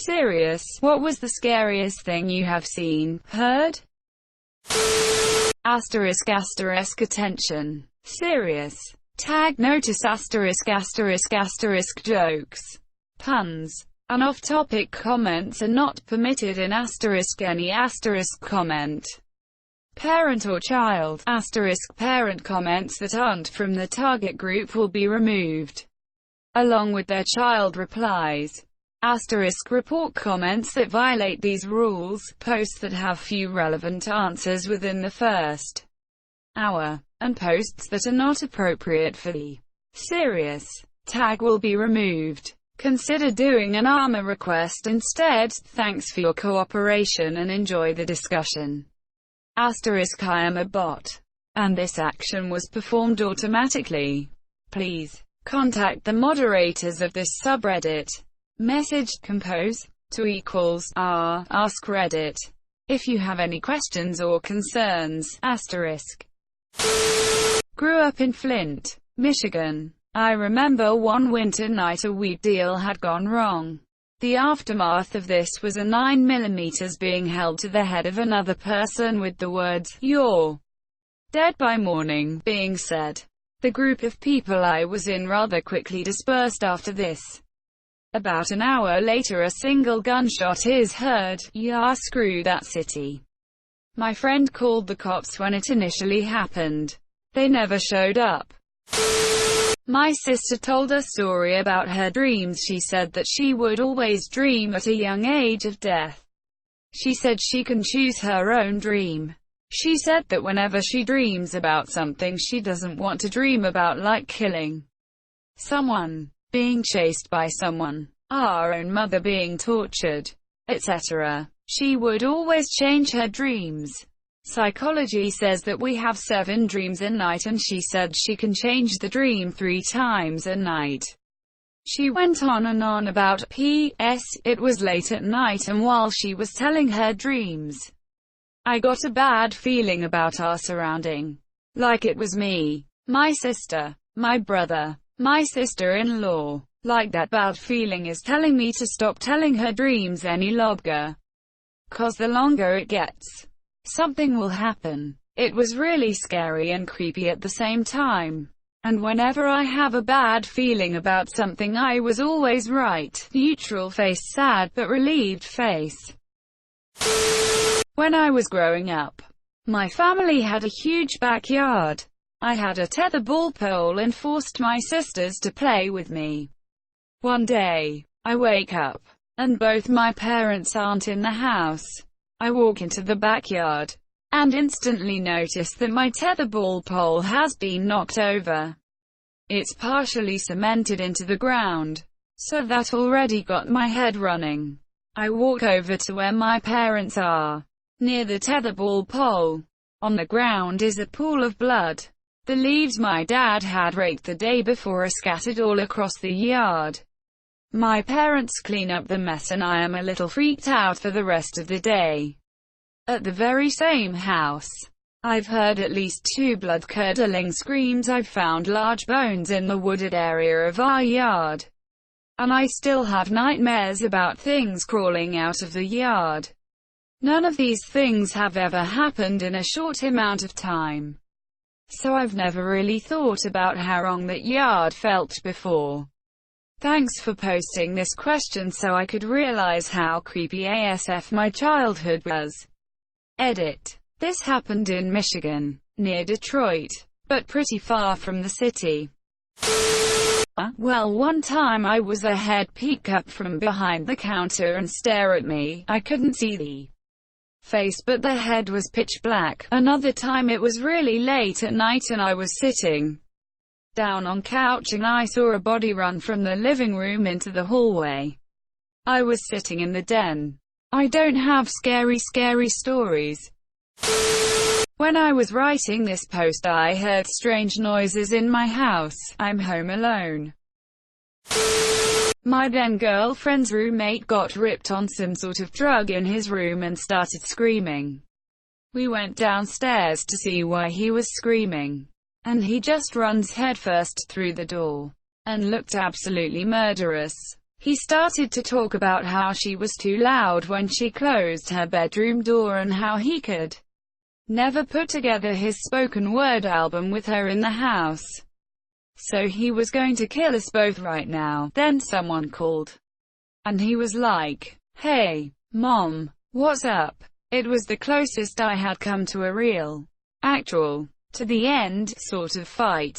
Serious. What was the scariest thing you have seen, heard? Asterisk asterisk attention. Serious. Tag notice asterisk asterisk asterisk jokes. Puns and off-topic comments are not permitted in asterisk any asterisk comment. Parent or child, asterisk parent comments that aren't from the target group will be removed, along with their child replies. Asterisk report comments that violate these rules, posts that have few relevant answers within the first hour, and posts that are not appropriate for the serious tag will be removed. Consider doing an ARMA request instead. Thanks for your cooperation and enjoy the discussion. Asterisk I am a bot, and this action was performed automatically. Please contact the moderators of this subreddit. Message compose to =r AskReddit if you have any questions or concerns. Asterisk. Grew up in Flint, Michigan. I remember one winter night a weed deal had gone wrong. The aftermath of this was a 9mm being held to the head of another person with the words, "You're dead by morning," being said. The group of people I was in rather quickly dispersed after this. About an hour later a single gunshot is heard. Yeah, screw that city. My friend called the cops when it initially happened. They never showed up. My sister told a story about her dreams. She said that she would always dream at a young age of death. She said she can choose her own dream. She said that whenever she dreams about something she doesn't want to dream about, like killing someone, being chased by someone, our own mother being tortured, etc., she would always change her dreams. Psychology says that we have 7 dreams a night, and she said she can change the dream 3 times a night. She went on and on about P.S. It was late at night, and while she was telling her dreams, I got a bad feeling about our surrounding. Like it was me, my sister, my brother, my sister-in-law. Like that bad feeling is telling me to stop telling her dreams any longer. 'Cause the longer it gets, something will happen. It was really scary and creepy at the same time. And whenever I have a bad feeling about something I was always right. Neutral face, sad but relieved face. When I was growing up, my family had a huge backyard. I had a tetherball pole and forced my sisters to play with me. One day, I wake up, and both my parents aren't in the house. I walk into the backyard, and instantly notice that my tetherball pole has been knocked over. It's partially cemented into the ground, so that already got my head running. I walk over to where my parents are, near the tetherball pole. On the ground is a pool of blood. The leaves my dad had raked the day before are scattered all across the yard. My parents clean up the mess and I am a little freaked out for the rest of the day. At the very same house, I've heard at least 2 blood-curdling screams. I've found large bones in the wooded area of our yard. And I still have nightmares about things crawling out of the yard. None of these things have ever happened in a short amount of time. So I've never really thought about how wrong that yard felt before. Thanks for posting this question so I could realize how creepy ASF my childhood was. Edit. This happened in Michigan, near Detroit, but pretty far from the city. Well, one time I was a head peek up from behind the counter and stare at me. I couldn't see the face, but the head was pitch black. Another time it was really late at night and I was sitting down on couch and I saw a body run from the living room into the hallway. I was sitting in the den. I don't have scary stories. When I was writing this post I heard strange noises in my house. I'm home alone. My then girlfriend's roommate got ripped on some sort of drug in his room and started screaming. We went downstairs to see why he was screaming, and he just runs headfirst through the door and looked absolutely murderous. He started to talk about how she was too loud when she closed her bedroom door and how he could never put together his spoken word album with her in the house. So he was going to kill us both right now. Then someone called. And he was like, "Hey, Mom, what's up?" It was the closest I had come to a real, actual, to the end, sort of fight.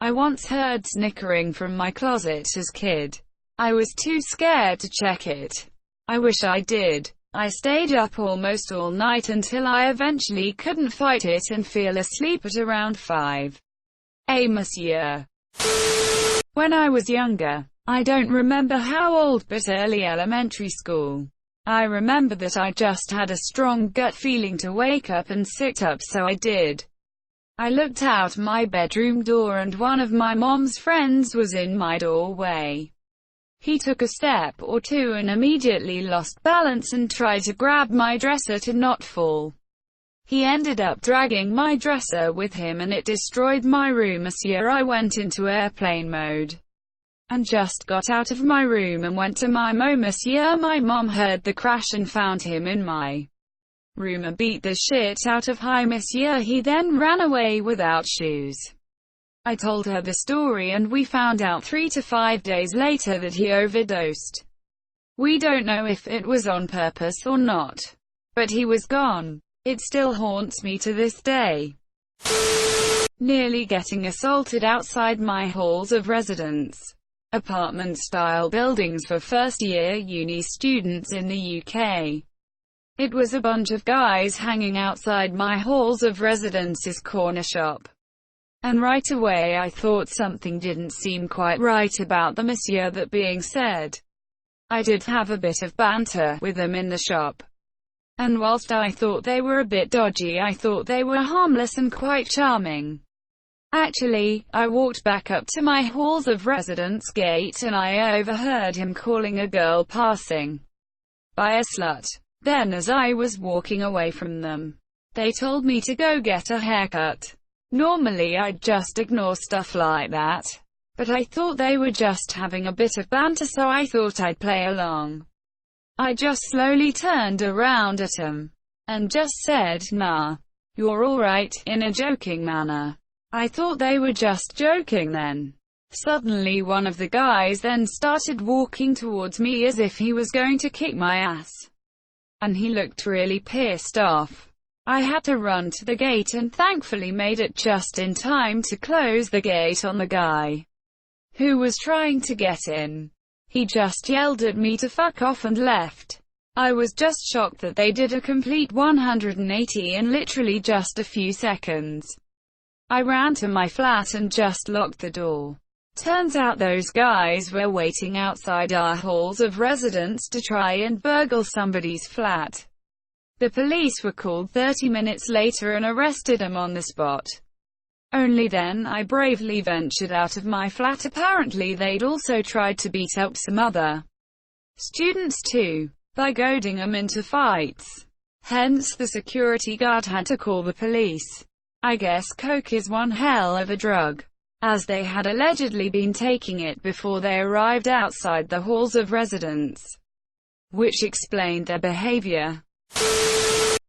I once heard snickering from my closet as kid. I was too scared to check it. I wish I did. I stayed up almost all night until I eventually couldn't fight it and fell asleep at around 5 a.m. Monsieur. When I was younger, I don't remember how old, but early elementary school, I remember that I just had a strong gut feeling to wake up and sit up, so I did. I looked out my bedroom door and one of my mom's friends was in my doorway. He took a step or two and immediately lost balance and tried to grab my dresser to not fall. He ended up dragging my dresser with him and it destroyed my room. Monsieur, I went into airplane mode and just got out of my room and went to my mom. Monsieur, my mom heard the crash and found him in my room and beat the shit out of him. Monsieur, he then ran away without shoes. I told her the story and we found out 3 to 5 days later that he overdosed. We don't know if it was on purpose or not, but he was gone. It still haunts me to this day. Nearly getting assaulted outside my halls of residence. Apartment-style buildings for first-year uni students in the UK. It was a bunch of guys hanging outside my halls of residence's corner shop. And right away I thought something didn't seem quite right about the monsieur. That being said, I did have a bit of banter with them in the shop. And whilst I thought they were a bit dodgy, I thought they were harmless and quite charming. Actually, I walked back up to my halls of residence gate and I overheard him calling a girl passing by a slut. Then as I was walking away from them, they told me to go get a haircut. Normally I'd just ignore stuff like that, but I thought they were just having a bit of banter, so I thought I'd play along. I just slowly turned around at him and just said, "Nah, you're alright," in a joking manner. I thought they were just joking then. Suddenly one of the guys then started walking towards me as if he was going to kick my ass. And he looked really pissed off. I had to run to the gate and thankfully made it just in time to close the gate on the guy who was trying to get in. He just yelled at me to fuck off and left. I was just shocked that they did a complete 180 in literally just a few seconds. I ran to my flat and just locked the door. Turns out those guys were waiting outside our halls of residence to try and burgle somebody's flat. The police were called 30 minutes later and arrested them on the spot. Only then I bravely ventured out of my flat. Apparently they'd also tried to beat up some other students too, by goading them into fights. Hence the security guard had to call the police. I guess coke is one hell of a drug, as they had allegedly been taking it before they arrived outside the halls of residence, which explained their behavior.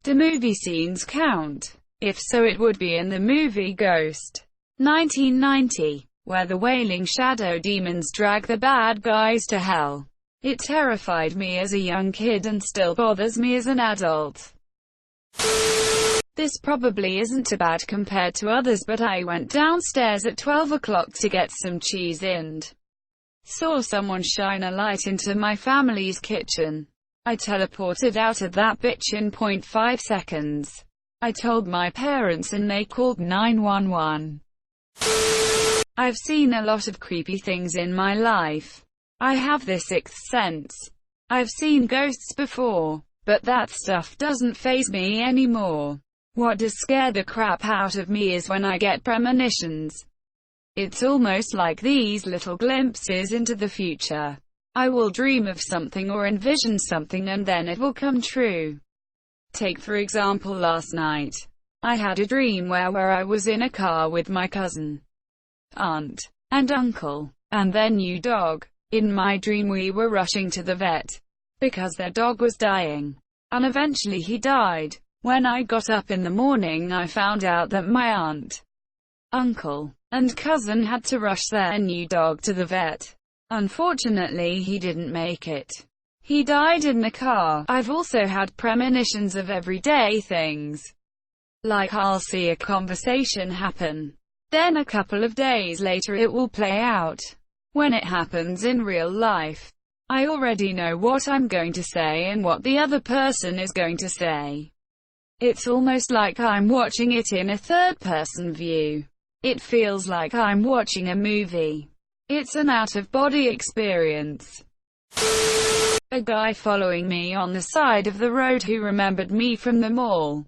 Do movie scenes count? If so, it would be in the movie Ghost, 1990, where the wailing shadow demons drag the bad guys to hell. It terrified me as a young kid and still bothers me as an adult. This probably isn't too bad compared to others, but I went downstairs at 12 o'clock to get some cheese and saw someone shine a light into my family's kitchen. I teleported out of that bitch in 0.5 seconds. I told my parents and they called 911. I've seen a lot of creepy things in my life. I have this sixth sense. I've seen ghosts before, but that stuff doesn't faze me anymore. What does scare the crap out of me is when I get premonitions. It's almost like these little glimpses into the future. I will dream of something or envision something and then it will come true. Take for example last night. I had a dream where I was in a car with my cousin, aunt, and uncle, and their new dog. In my dream we were rushing to the vet, because their dog was dying. And eventually he died. When I got up in the morning I found out that my aunt, uncle, and cousin had to rush their new dog to the vet. Unfortunately he didn't make it. He died in the car. I've also had premonitions of everyday things. Like I'll see a conversation happen. Then a couple of days later it will play out. When it happens in real life, I already know what I'm going to say and what the other person is going to say. It's almost like I'm watching it in a third-person view. It feels like I'm watching a movie. It's an out-of-body experience. A guy following me on the side of the road who remembered me from the mall.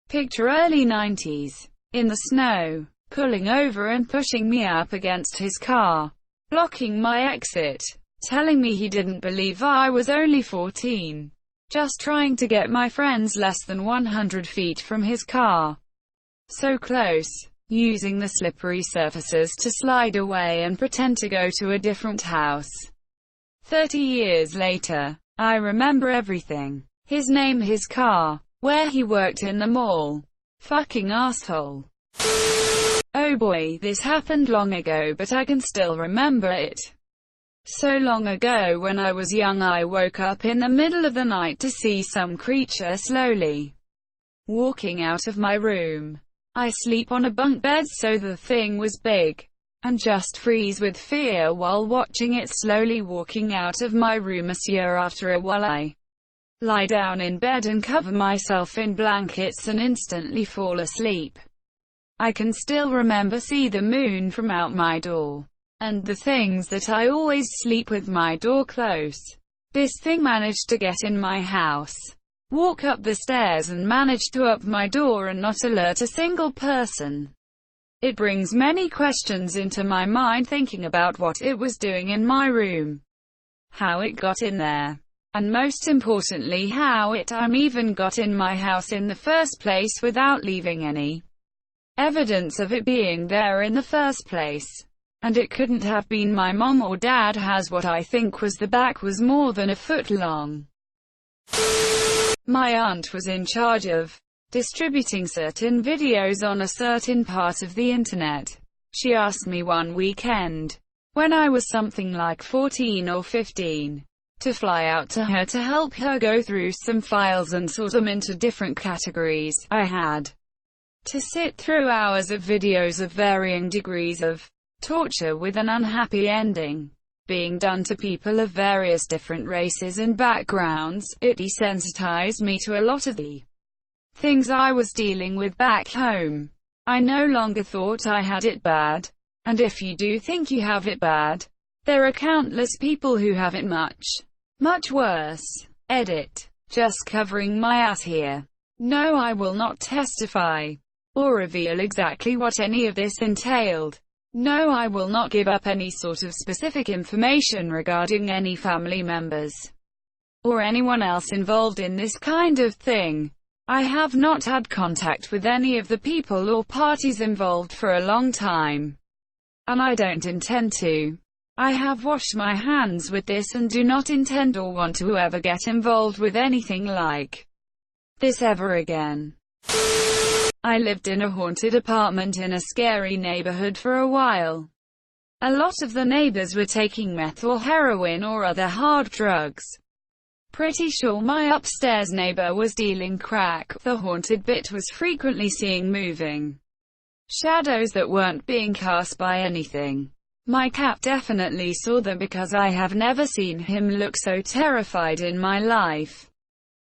Picture early 90s. In the snow, pulling over and pushing me up against his car, blocking my exit, telling me he didn't believe I was only 14. Just trying to get my friends less than 100 feet from his car. So close, using the slippery surfaces to slide away and pretend to go to a different house. 30 years later, I remember everything. His name, his car, where he worked in the mall. Fucking asshole. Oh boy, this happened long ago but I can still remember it. So long ago when I was young I woke up in the middle of the night to see some creature slowly walking out of my room. I sleep on a bunk bed so the thing was big, and just freeze with fear while watching it slowly walking out of my room. After a while I lie down in bed and cover myself in blankets and instantly fall asleep. I can still remember see the moon from out my door. And the things that I always sleep with my door close. This thing managed to get in my house, walk up the stairs and managed to up my door and not alert a single person. It brings many questions into my mind thinking about what it was doing in my room, how it got in there, and most importantly how it even got in my house in the first place without leaving any evidence of it being there in the first place. And it couldn't have been my mom or dad, as what I think was the back was more than a foot long. My aunt was in charge of distributing certain videos on a certain part of the internet. She asked me one weekend, when I was something like 14 or 15, to fly out to her to help her go through some files and sort them into different categories. I had to sit through hours of videos of varying degrees of torture with an unhappy ending being done to people of various different races and backgrounds. It desensitized me to a lot of the things I was dealing with back home. I no longer thought I had it bad. And if you do think you have it bad, there are countless people who have it much, much worse. Edit. Just covering my ass here. No, I will not testify or reveal exactly what any of this entailed. No, I will not give up any sort of specific information regarding any family members or anyone else involved in this kind of thing. I have not had contact with any of the people or parties involved for a long time, and I don't intend to. I have washed my hands with this and do not intend or want to ever get involved with anything like this ever again. I lived in a haunted apartment in a scary neighborhood for a while. A lot of the neighbors were taking meth or heroin or other hard drugs. Pretty sure my upstairs neighbor was dealing crack. The haunted bit was frequently seeing moving shadows that weren't being cast by anything. My cat definitely saw them because I have never seen him look so terrified in my life.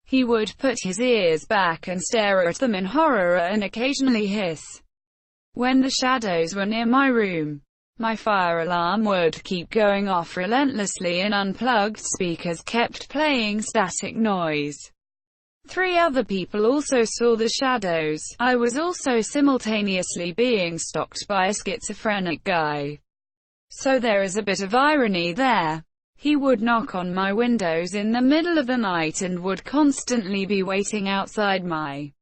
He would put his ears back and stare at them in horror and occasionally hiss. When the shadows were near my room, my fire alarm would keep going off relentlessly and unplugged speakers kept playing static noise. 3 other people also saw the shadows. I was also simultaneously being stalked by a schizophrenic guy. So there is a bit of irony there. He would knock on my windows in the middle of the night and would constantly be waiting outside my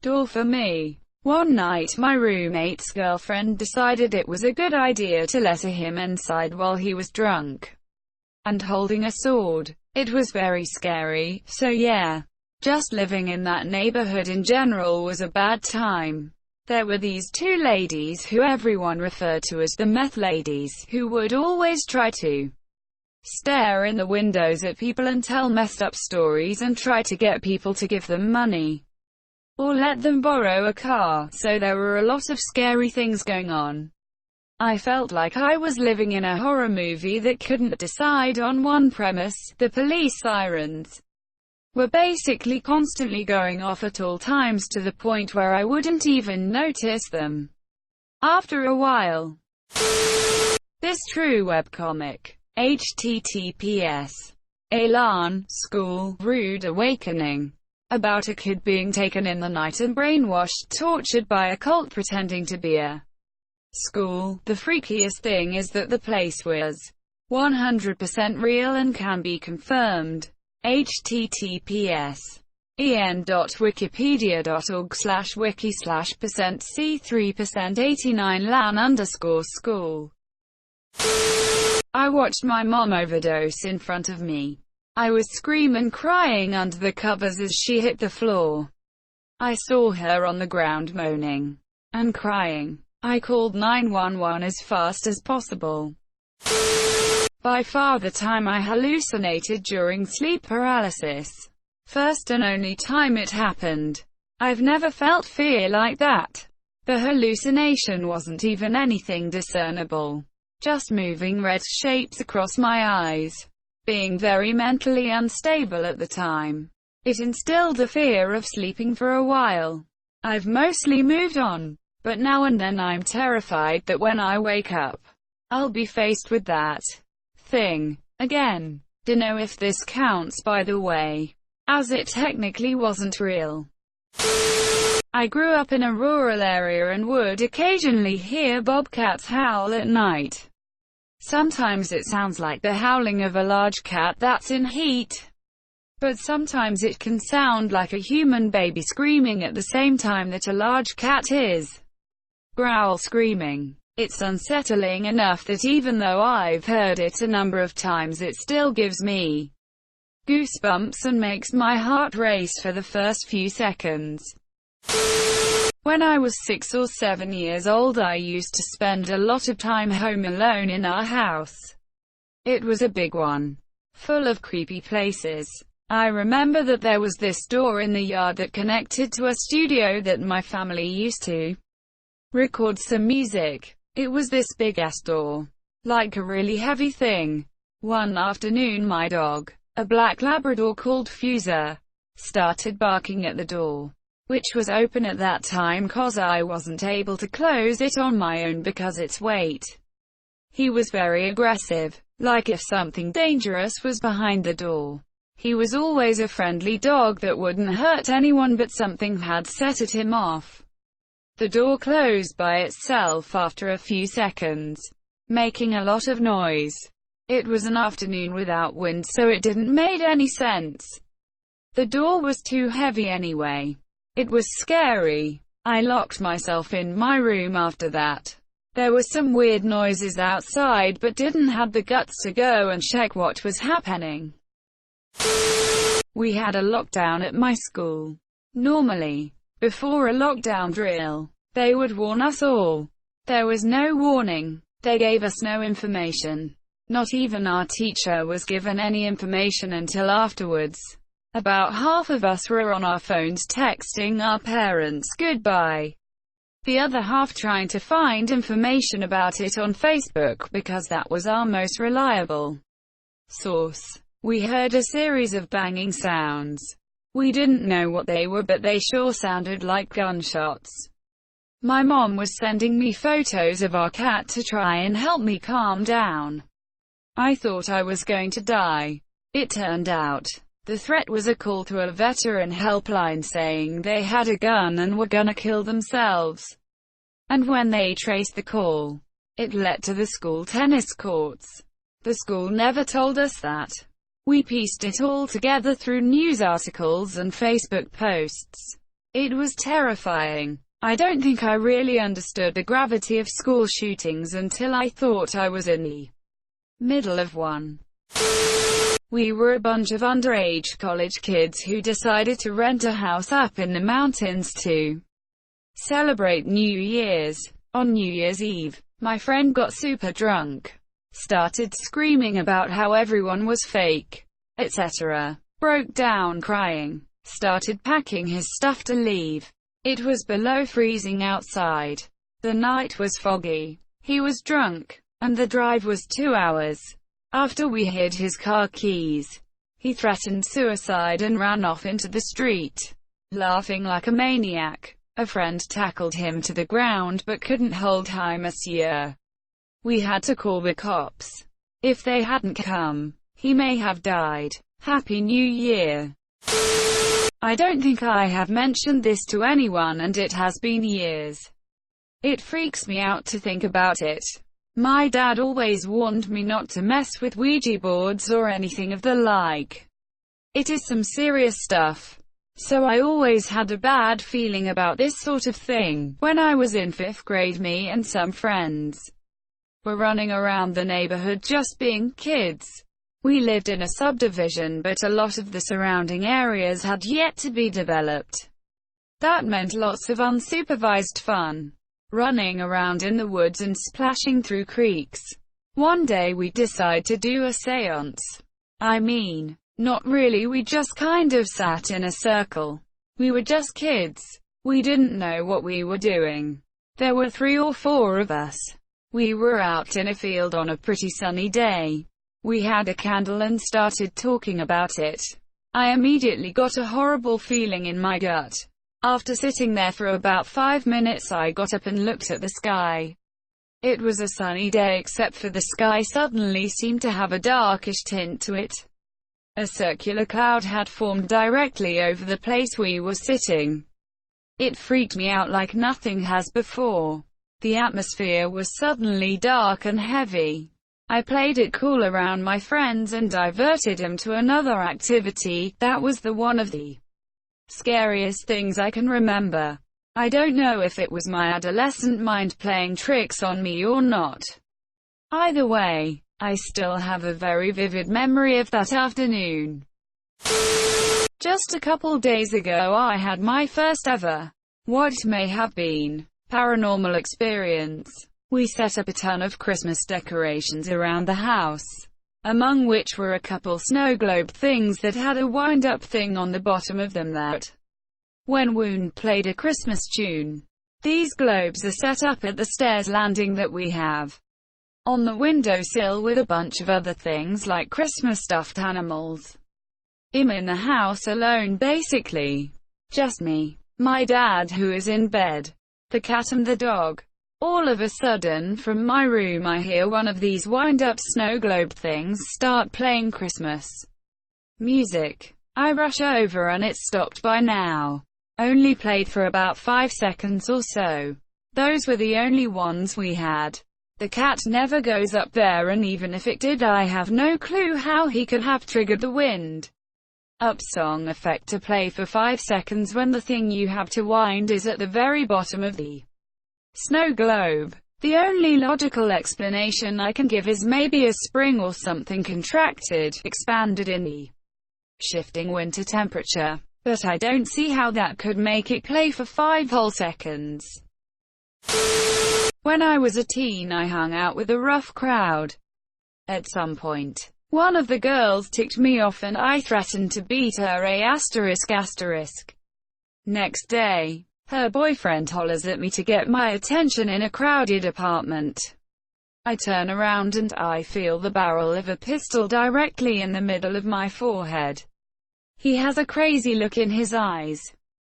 door for me. One night my roommate's girlfriend decided it was a good idea to let him inside while he was drunk. and holding a sword. It was very scary, so yeah. Just living in that neighborhood in general was a bad time. There were these two ladies who everyone referred to as the meth ladies, who would always try to stare in the windows at people and tell messed up stories and try to get people to give them money or let them borrow a car, so there were a lot of scary things going on. I felt like I was living in a horror movie that couldn't decide on one premise. The police sirens were basically constantly going off at all times to the point where I wouldn't even notice them. After a while, this true webcomic, https Elan, School, Rude Awakening, about a kid being taken in the night and brainwashed, tortured by a cult pretending to be a school. The freakiest thing is that the place was 100% real and can be confirmed. https en.wiki.org/wiki/%c3%89lan_school. I watched my mom overdose in front of me. I was screaming, crying under the covers as she hit the floor. I saw her on the ground moaning and crying. I called 911 as fast as possible. By far the time I hallucinated during sleep paralysis. First and only time it happened. I've never felt fear like that. The hallucination wasn't even anything discernible. Just moving red shapes across my eyes. Being very mentally unstable at the time. It instilled the fear of sleeping for a while. I've mostly moved on, but now and then I'm terrified that when I wake up, I'll be faced with that thing again. Dunno if this counts, by the way, as it technically wasn't real. I grew up in a rural area and would occasionally hear bobcats howl at night. Sometimes it sounds like the howling of a large cat that's in heat. But sometimes it can sound like a human baby screaming at the same time that a large cat is growl screaming. It's unsettling enough that even though I've heard it a number of times, it still gives me goosebumps and makes my heart race for the first few seconds. When I was 6 or 7 years old, I used to spend a lot of time home alone in our house. It was a big one, full of creepy places. I remember that there was this door in the yard that connected to a studio that my family used to record some music. It was this big-ass door, like a really heavy thing. One afternoon my dog, a black Labrador called Fuser, started barking at the door, which was open at that time cause I wasn't able to close it on my own because its weight. He was very aggressive, like if something dangerous was behind the door. He was always a friendly dog that wouldn't hurt anyone, but something had set him off. The door closed by itself after a few seconds, making a lot of noise. It was an afternoon without wind, so it didn't make any sense. The door was too heavy anyway. It was scary. I locked myself in my room after that. There were some weird noises outside, but didn't have the guts to go and check what was happening. We had a lockdown at my school. Normally, before a lockdown drill, they would warn us all. There was no warning. They gave us no information. Not even our teacher was given any information until afterwards. About half of us were on our phones texting our parents goodbye. The other half trying to find information about it on Facebook because that was our most reliable source. We heard a series of banging sounds. We didn't know what they were, but they sure sounded like gunshots. My mom was sending me photos of our cat to try and help me calm down. I thought I was going to die. It turned out the threat was a call to a veteran helpline saying they had a gun and were gonna kill themselves. And when they traced the call, it led to the school tennis courts. The school never told us that. We pieced it all together through news articles and Facebook posts. It was terrifying. I don't think I really understood the gravity of school shootings until I thought I was in the middle of one. We were a bunch of underage college kids who decided to rent a house up in the mountains to celebrate New Year's. On New Year's Eve, my friend got super drunk, started screaming about how everyone was fake, etc., broke down crying, started packing his stuff to leave. It was below freezing outside. The night was foggy. He was drunk, and the drive was 2 hours. After we hid his car keys, he threatened suicide and ran off into the street, laughing like a maniac. A friend tackled him to the ground but couldn't hold him, monsieur. We had to call the cops. If they hadn't come, he may have died. Happy New Year. I don't think I have mentioned this to anyone, and it has been years. It freaks me out to think about it. My dad always warned me not to mess with Ouija boards or anything of the like. It is some serious stuff. So I always had a bad feeling about this sort of thing. When I was in 5th grade, me and some friends were running around the neighborhood just being kids. We lived in a subdivision, but a lot of the surrounding areas had yet to be developed. That meant lots of unsupervised fun, running around in the woods and splashing through creeks. One day we decided to do a séance. I mean, not really, we just kind of sat in a circle. We were just kids. We didn't know what we were doing. There were 3 or 4 of us. We were out in a field on a pretty sunny day. We had a candle and started talking about it. I immediately got a horrible feeling in my gut. After sitting there for about 5 minutes, I got up and looked at the sky. It was a sunny day, except for the sky suddenly seemed to have a darkish tint to it. A circular cloud had formed directly over the place we were sitting. It freaked me out like nothing has before. The atmosphere was suddenly dark and heavy. I played it cool around my friends and diverted him to another activity. That was one of the scariest things I can remember. I don't know if it was my adolescent mind playing tricks on me or not. Either way, I still have a very vivid memory of that afternoon. Just a couple days ago, I had my first ever, what may have been, paranormal experience. We set up a ton of Christmas decorations around the house, among which were a couple snow globe things that had a wind-up thing on the bottom of them that, when wound, played a Christmas tune. These globes are set up at the stairs landing that we have on the windowsill, with a bunch of other things like Christmas stuffed animals. I'm in the house alone basically. Just me, my dad who is in bed, the cat and the dog. All of a sudden, from my room I hear one of these wind-up snow globe things start playing Christmas music. I rush over and it's stopped by now. Only played for about 5 seconds or so. Those were the only ones we had. The cat never goes up there, and even if it did, I have no clue how he could have triggered the wind up song effect to play for 5 seconds when the thing you have to wind is at the very bottom of the snow globe. The only logical explanation I can give is maybe a spring or something contracted, expanded in the shifting winter temperature. But I don't see how that could make it play for 5 whole seconds. When I was a teen, I hung out with a rough crowd. At some point, one of the girls ticked me off and I threatened to beat her ***. Next day, her boyfriend hollers at me to get my attention in a crowded apartment. I turn around and I feel the barrel of a pistol directly in the middle of my forehead. He has a crazy look in his eyes.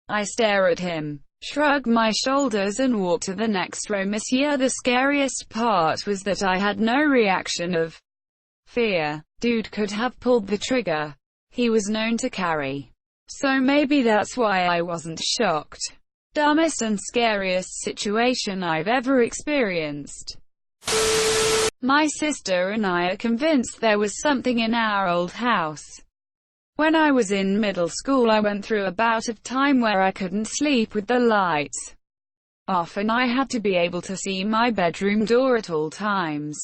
I stare at him, shrug my shoulders and walk to the next row. Monsieur, the scariest part was that I had no reaction of fear. Dude could have pulled the trigger. He was known to carry. So maybe that's why I wasn't shocked. Dumbest and scariest situation I've ever experienced. My sister and I are convinced there was something in our old house. When I was in middle school, I went through a bout of time where I couldn't sleep with the lights off and I had to be able to see my bedroom door at all times.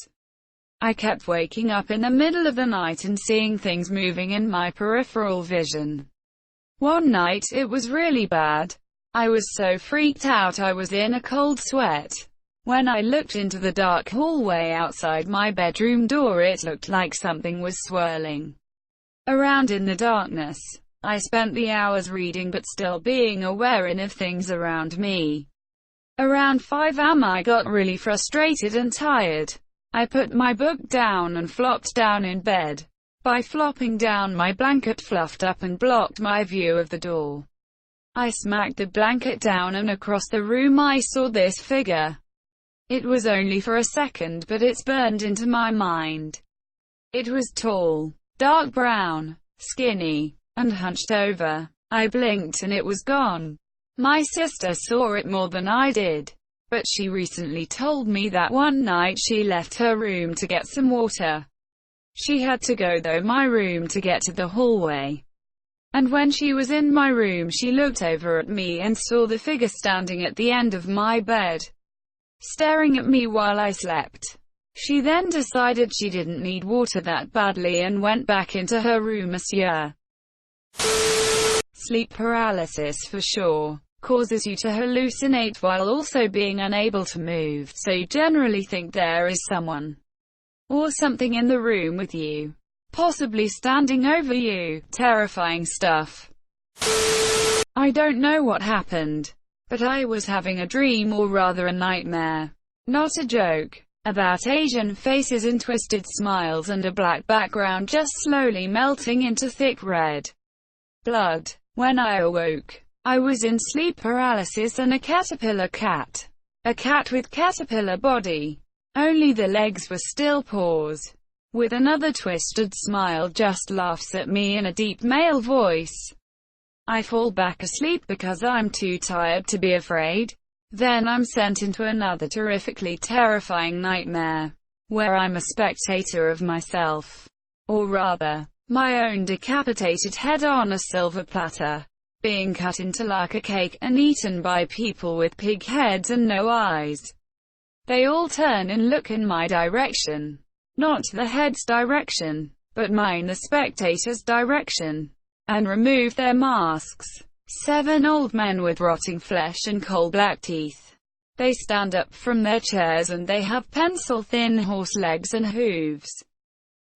I kept waking up in the middle of the night and seeing things moving in my peripheral vision. One night, it was really bad. I was so freaked out I was in a cold sweat. When I looked into the dark hallway outside my bedroom door, it looked like something was swirling around in the darkness. I spent the hours reading but still being aware of things around me. Around 5 am I got really frustrated and tired. I put my book down and flopped down in bed. By flopping down, my blanket fluffed up and blocked my view of the door. I smacked the blanket down and across the room I saw this figure. It was only for a second, but it's burned into my mind. It was tall, dark brown, skinny, and hunched over. I blinked and it was gone. My sister saw it more than I did, but she recently told me that one night she left her room to get some water. She had to go through my room to get to the hallway. And when she was in my room, she looked over at me and saw the figure standing at the end of my bed, staring at me while I slept. She then decided she didn't need water that badly and went back into her room. Monsieur. Sleep paralysis for sure causes you to hallucinate while also being unable to move, so you generally think there is someone or something in the room with you, possibly standing over you. Terrifying stuff. I don't know what happened, but I was having a dream, or rather a nightmare, not a joke, about Asian faces and twisted smiles and a black background just slowly melting into thick red blood. When I awoke, I was in sleep paralysis and a caterpillar cat. A cat with caterpillar body. Only the legs were still paws. With another twisted smile, just laughs at me in a deep male voice. I fall back asleep because I'm too tired to be afraid. Then I'm sent into another terrifically terrifying nightmare, where I'm a spectator of myself. Or rather, my own decapitated head on a silver platter, being cut into like a cake and eaten by people with pig heads and no eyes. They all turn and look in my direction. Not the head's direction, but mine, the spectator's direction, and remove their masks. 7 old men with rotting flesh and coal black teeth. They stand up from their chairs and they have pencil-thin horse legs and hooves,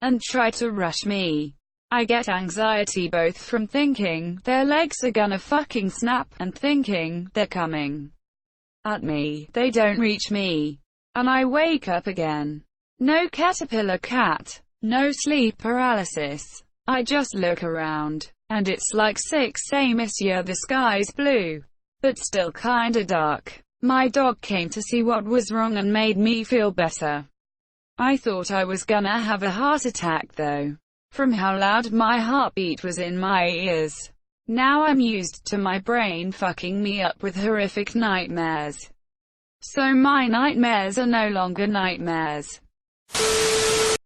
and try to rush me. I get anxiety both from thinking their legs are gonna fucking snap, and thinking they're coming at me. They don't reach me, and I wake up again. No caterpillar cat, no sleep paralysis. I just look around, and it's like 6 am. Monsieur, the sky's blue, but still kinda dark. My dog came to see what was wrong and made me feel better. I thought I was gonna have a heart attack though, from how loud my heartbeat was in my ears. Now I'm used to my brain fucking me up with horrific nightmares. So my nightmares are no longer nightmares.